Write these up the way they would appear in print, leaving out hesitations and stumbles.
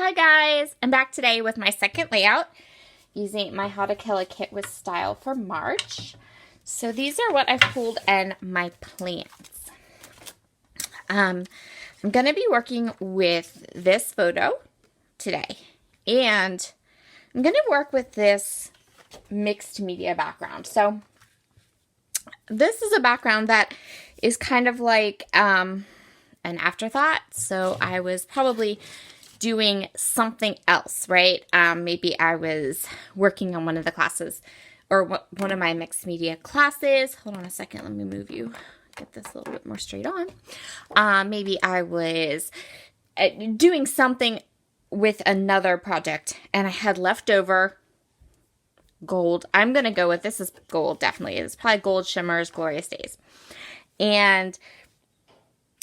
Hi guys, I'm back today with my second layout using my H2KAKWS style for March. So these are what I've pulled in my plants. I'm going to be working with this photo today, and I'm going to work with this mixed media background. So this is a background that is kind of like an afterthought. So I was probably doing something else, right? Maybe I was working on one of the classes or one of my mixed media classes. Hold on a second. Let me move you. Get this a little bit more straight on. Maybe I was doing something with another project and I had leftover gold. I'm going to go with, this is gold, definitely. It's probably Gold Shimmers Glorious Days. And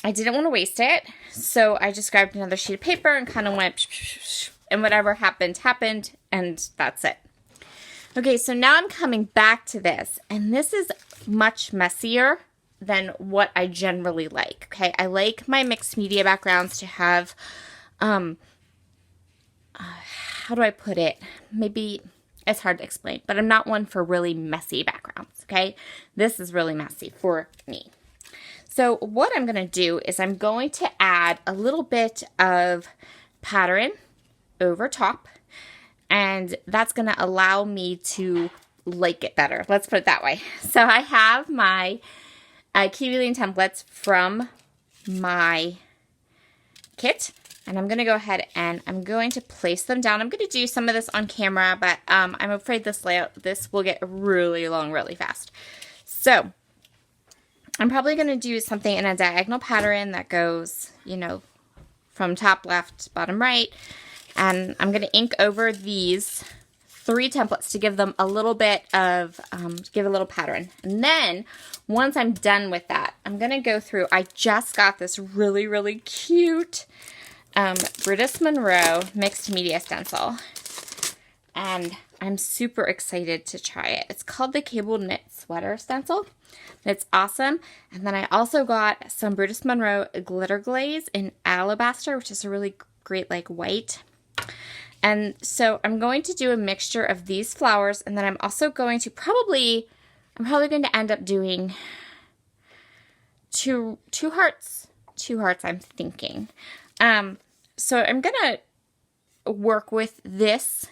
I didn't want to waste it, so I just grabbed another sheet of paper and kind of went, and whatever happened, happened, and that's it. Okay, so now I'm coming back to this, and this is much messier than what I generally like, okay? I like my mixed media backgrounds to have, how do I put it? Maybe it's hard to explain, but I'm not one for really messy backgrounds, okay? This is really messy for me. So what I'm going to do is I'm going to add a little bit of pattern over top, and that's going to allow me to like it better. Let's put it that way. So I have my Kiwi Lane templates from my kit, and I'm going to go ahead and I'm going to place them down. I'm going to do some of this on camera, but I'm afraid this will get really long really fast. So I'm probably going to do something in a diagonal pattern that goes, you know, from top left, bottom right. And I'm going to ink over these 3 templates to give them a little bit of, give a little pattern. And then once I'm done with that, I'm going to go through, I just got this really, really cute Brutus Monroe mixed media stencil. And I'm super excited to try it. It's called the Cable Knit Sweater Stencil. It's awesome. And then I also got some Brutus Monroe glitter glaze in Alabaster, which is a really great like white. And so I'm going to do a mixture of these flowers, and then I'm also going to I'm probably going to end up doing two hearts. 2 hearts, I'm thinking. So I'm going to work with this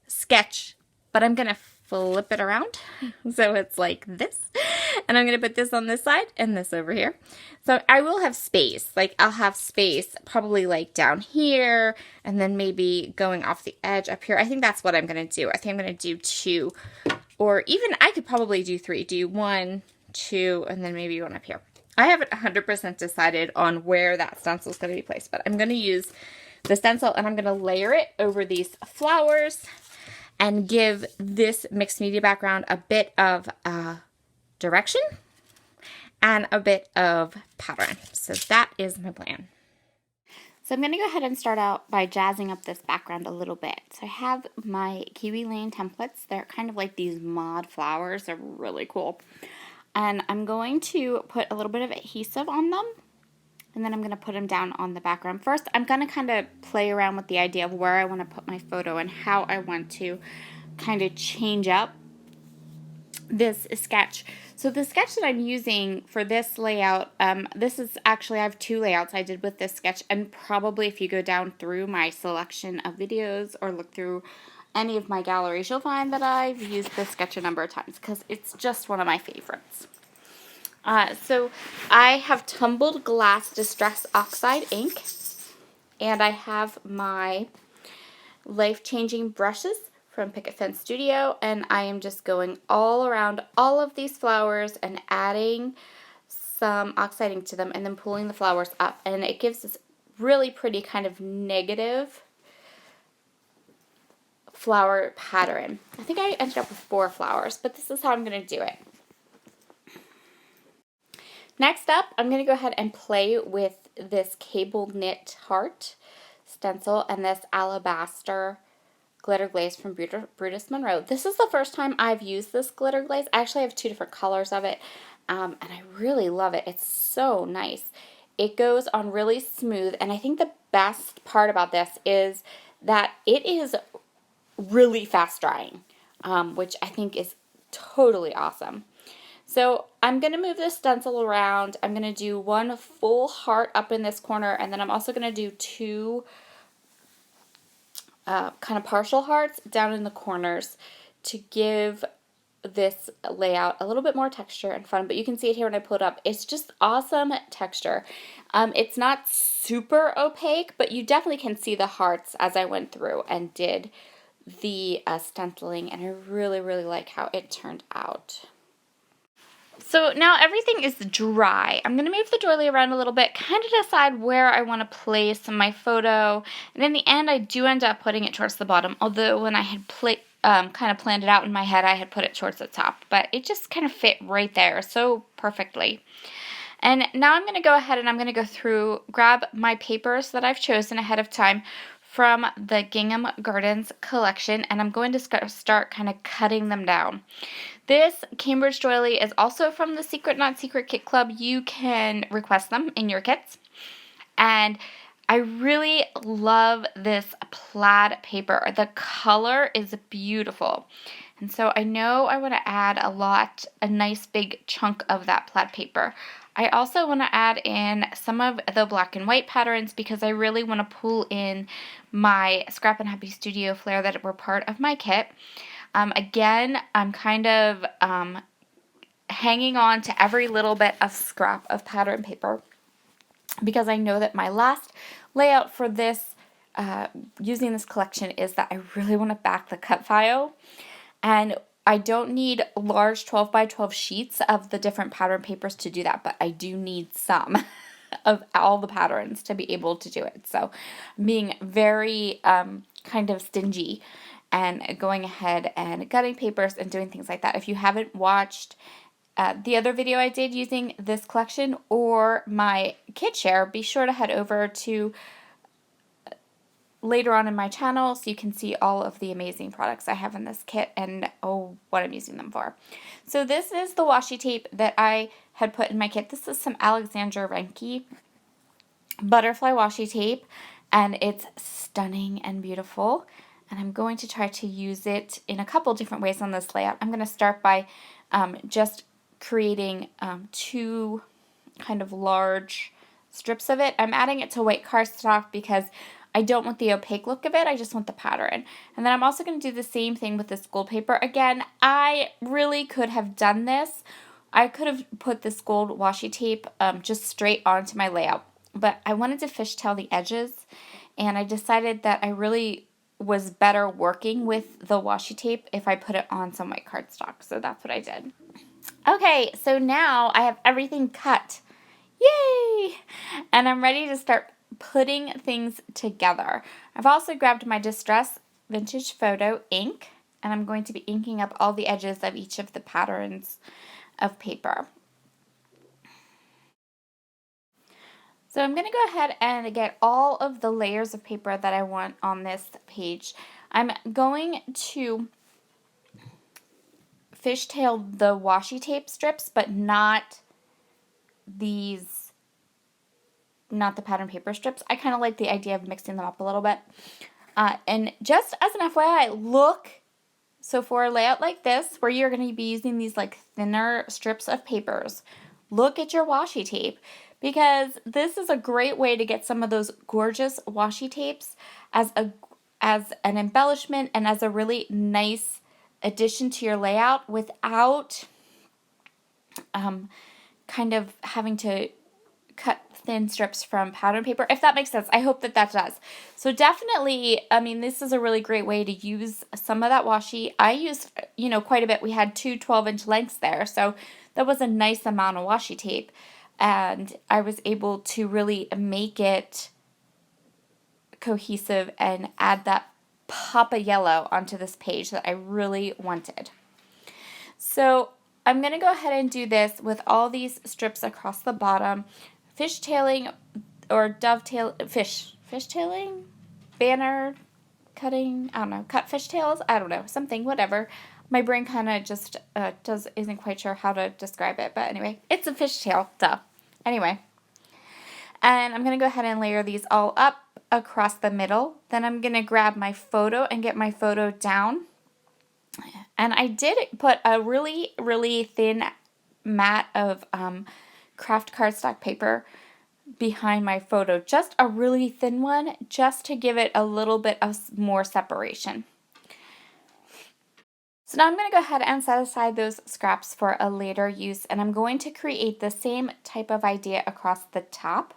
sketch, but I'm going to flip it around so it's like this, and I'm going to put this on this side and this over here. So I will have space, like I'll have space probably like down here and then maybe going off the edge up here. I think that's what I'm going to do. I think I'm going to do 2, or even I could probably do 3, do 1, 2, and then maybe 1 up here. I haven't 100% decided on where that stencil is going to be placed, but I'm going to use the stencil and I'm going to layer it over these flowers and give this mixed media background a bit of direction and a bit of pattern. So that is my plan. So I'm going to go ahead and start out by jazzing up this background a little bit. So I have my Kiwi Lane templates. They're kind of like these mod flowers. They're really cool. And I'm going to put a little bit of adhesive on them, and then I'm going to put them down on the background. First, I'm going to kind of play around with the idea of where I want to put my photo and how I want to kind of change up this sketch. So the sketch that I'm using for this layout, this is actually, I have 2 layouts I did with this sketch, and probably if you go down through my selection of videos or look through any of my galleries, you'll find that I've used this sketch a number of times because it's just one of my favorites. So I have Tumbled Glass Distress Oxide ink, and I have my Life Changing brushes from Picket Fence Studio, and I am just going all around all of these flowers and adding some oxiding to them and then pulling the flowers up, and it gives this really pretty kind of negative flower pattern. I think I ended up with 4 flowers, but this is how I'm going to do it. Next up, I'm going to go ahead and play with this Cable Knit Heart stencil and this Alabaster glitter glaze from Brutus Monroe. This is the first time I've used this glitter glaze. I actually have 2 different colors of it, and I really love it. It's so nice. It goes on really smooth, and I think the best part about this is that it is really fast drying, which I think is totally awesome. So I'm going to move this stencil around. I'm going to do one full heart up in this corner, and then I'm also going to do two kind of partial hearts down in the corners to give this layout a little bit more texture and fun. But you can see it here when I pull it up. It's just awesome texture. It's not super opaque, but you definitely can see the hearts as I went through and did the stenciling, and I really, really like how it turned out. So now everything is dry. I'm going to move the doily around a little bit, kind of decide where I want to place my photo, and in the end I do end up putting it towards the bottom, although when I had kind of planned it out in my head, I had put it towards the top, but it just kind of fit right there so perfectly. And now I'm going to go ahead and I'm going to go through, grab my papers that I've chosen ahead of time from the Gingham Gardens collection, and I'm going to start kind of cutting them down. This Cambridge doily is also from the Secret Not Secret Kit Club. You can request them in your kits. And I really love this plaid paper. The color is beautiful. And so I know I want to add a nice big chunk of that plaid paper. I also want to add in some of the black and white patterns because I really want to pull in my Scrap and Happy Studio flair that were part of my kit. Again, I'm kind of hanging on to every little bit of scrap of pattern paper because I know that my last layout for this, using this collection, is that I really want to back the cut file. And I don't need large 12 by 12 sheets of the different pattern papers to do that, but I do need some of all the patterns to be able to do it. So I'm being very kind of stingy and going ahead and cutting papers and doing things like that. If you haven't watched the other video I did using this collection or my kit share, be sure to head over to later on in my channel so you can see all of the amazing products I have in this kit and what I'm using them for. So this is the washi tape that I had put in my kit. This is some Alexandra Renke butterfly washi tape, and it's stunning and beautiful, and I'm going to try to use it in a couple different ways on this layout. I'm going to start by just creating two kind of large strips of it. I'm adding it to white cardstock because I don't want the opaque look of it, I just want the pattern. And then I'm also going to do the same thing with this gold paper. Again, I really could have done this. I could have put this gold washi tape just straight onto my layout, but I wanted to fishtail the edges, and I decided that I really was better working with the washi tape if I put it on some white cardstock, so that's what I did. Okay, so now I have everything cut. Yay! And I'm ready to start putting things together. I've also grabbed my Distress Vintage Photo ink, and I'm going to be inking up all the edges of each of the patterns of paper. So I'm going to go ahead and get all of the layers of paper that I want on this page. I'm going to fishtail the washi tape strips, but not the pattern paper strips. I kind of like the idea of mixing them up a little bit. And just as an FYI, so for a layout like this, where you're going to be using these like thinner strips of papers, look at your washi tape, because this is a great way to get some of those gorgeous washi tapes as an embellishment and as a really nice addition to your layout without kind of having to cut thin strips from pattern paper, if that makes sense. I hope that does. So definitely, I mean, this is a really great way to use some of that washi. I used, quite a bit. We had two 12-inch lengths there, so that was a nice amount of washi tape, and I was able to really make it cohesive and add that pop of yellow onto this page that I really wanted. So I'm going to go ahead and do this with all these strips across the bottom, fishtailing or fishtailing, banner cutting, I don't know, cut fishtails, I don't know, something, whatever. My brain kind of just isn't quite sure how to describe it, but anyway, it's a fishtail, duh. Anyway, And I'm going to go ahead and layer these all up across the middle. Then I'm going to grab my photo and get my photo down. And I did put a really, really thin mat of craft cardstock paper behind my photo. Just a really thin one, just to give it a little bit of more separation. So now I'm going to go ahead and set aside those scraps for a later use, and I'm going to create the same type of idea across the top.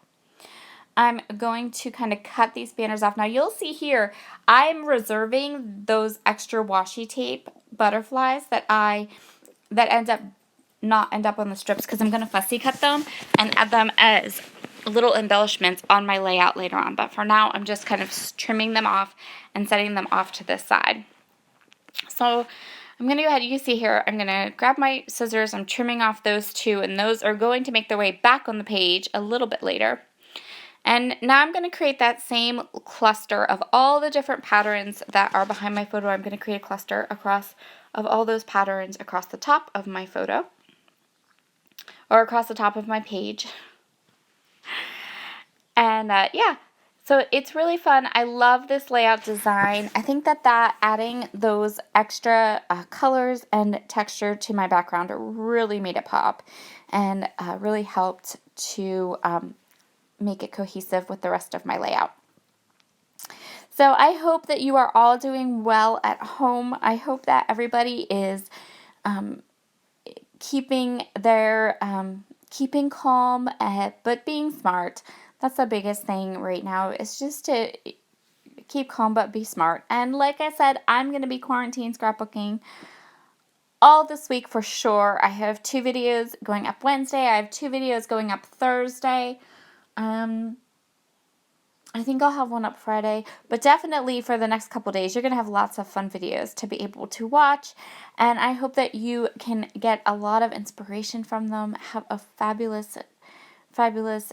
I'm going to kind of cut these banners off. Now you'll see here, I'm reserving those extra washi tape butterflies that not end up on the strips, because I'm going to fussy cut them and add them as little embellishments on my layout later on. But for now, I'm just kind of trimming them off and setting them off to this side. So I'm going to go ahead, you see here, I'm going to grab my scissors, I'm trimming off those two, and those are going to make their way back on the page a little bit later. And now I'm going to create that same cluster of all the different patterns that are behind my photo. I'm going to create a cluster of all those patterns across the top of my photo, or across the top of my page. And yeah, so it's really fun. I love this layout design. I think that adding those extra colors and texture to my background really made it pop, and really helped to make it cohesive with the rest of my layout. So I hope that you are all doing well at home. I hope that everybody is keeping calm, but being smart. That's the biggest thing right now, is just to keep calm but be smart. And like I said, I'm going to be quarantine scrapbooking all this week for sure. I have 2 videos going up Wednesday. I have 2 videos going up Thursday. I think I'll have one up Friday, but definitely for the next couple days, you're going to have lots of fun videos to be able to watch, and I hope that you can get a lot of inspiration from them. Have a fabulous,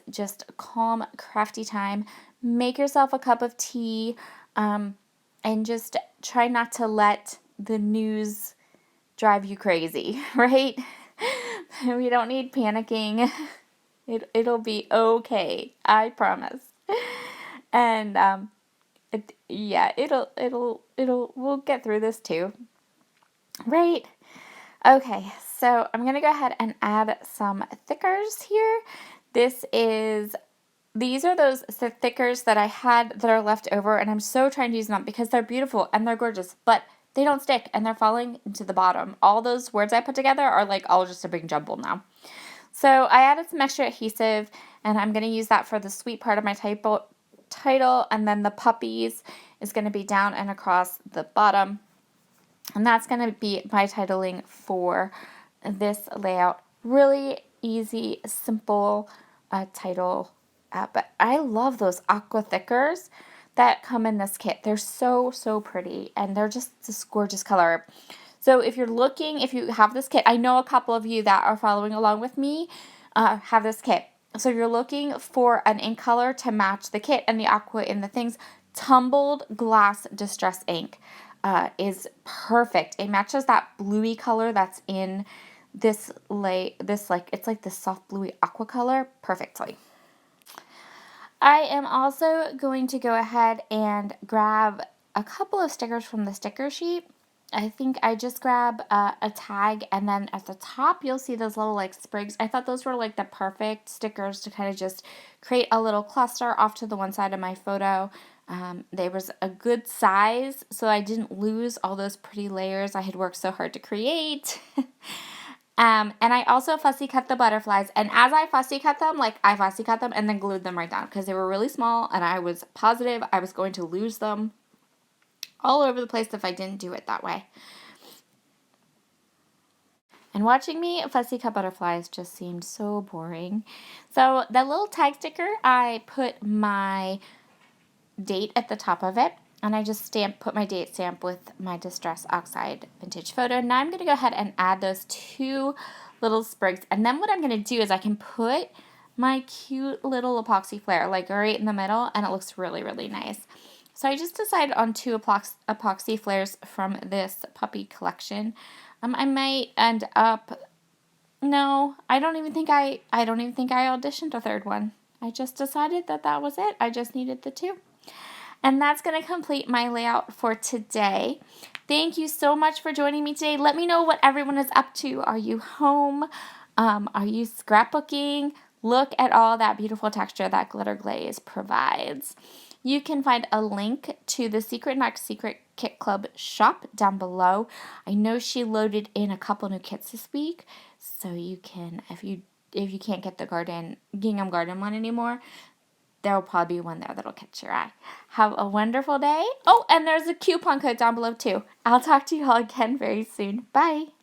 just calm, crafty time. Make yourself a cup of tea, and just try not to let the news drive you crazy, right? We don't need panicking. It'll be okay, I promise. And yeah, we'll get through this too, right? Okay, so I'm gonna go ahead and add some thickers here. These are those thickers that I had that are left over, and I'm so trying to use them up because they're beautiful and they're gorgeous, but they don't stick and they're falling into the bottom. All those words I put together are like all just a big jumble now. So I added some extra adhesive, and I'm gonna use that for the sweet part of my title, and then the puppies is going to be down and across the bottom, and that's going to be my titling for this layout. Really easy, simple title, but I love those aqua thickers that come in this kit. They're so pretty, and they're just this gorgeous color. So if you have this kit, I know a couple of you that are following along with me have this kit. So if you're looking for an ink color to match the kit and the aqua in the things, Tumbled Glass Distress Ink is perfect. It matches that bluey color that's in this it's like this soft bluey aqua color perfectly. I am also going to go ahead and grab a couple of stickers from the sticker sheet. I think I just grab a tag, and then at the top you'll see those little like sprigs. I thought those were like the perfect stickers to kind of just create a little cluster off to the one side of my photo. They was a good size, so I didn't lose all those pretty layers I had worked so hard to create. And I also fussy cut the butterflies, and as I fussy cut them, I fussy cut them and then glued them right down because they were really small, and I was positive I was going to lose them all over the place if I didn't do it that way. And watching me fussy cut butterflies just seemed so boring. So that little tag sticker, I put my date at the top of it, and I just put my date stamp with my Distress Oxide Vintage Photo. Now I'm going to go ahead and add those 2 little sprigs, and then what I'm going to do is I can put my cute little epoxy flare like right in the middle, and it looks really nice. So I just decided on 2 epoxy flares from this puppy collection. I might end up, no, I don't even think I auditioned a third one. I just decided that that was it. I just needed the 2. And that's going to complete my layout for today. Thank you so much for joining me today. Let me know what everyone is up to. Are you home? Are you scrapbooking? Look at all that beautiful texture that glitter glaze provides. You can find a link to the Secret Not Secret Kit Club shop down below. I know she loaded in a couple new kits this week, so you can, if you can't get the Gingham Garden one anymore, there will probably be one there that'll catch your eye. Have a wonderful day. Oh, and there's a coupon code down below too. I'll talk to you all again very soon. Bye.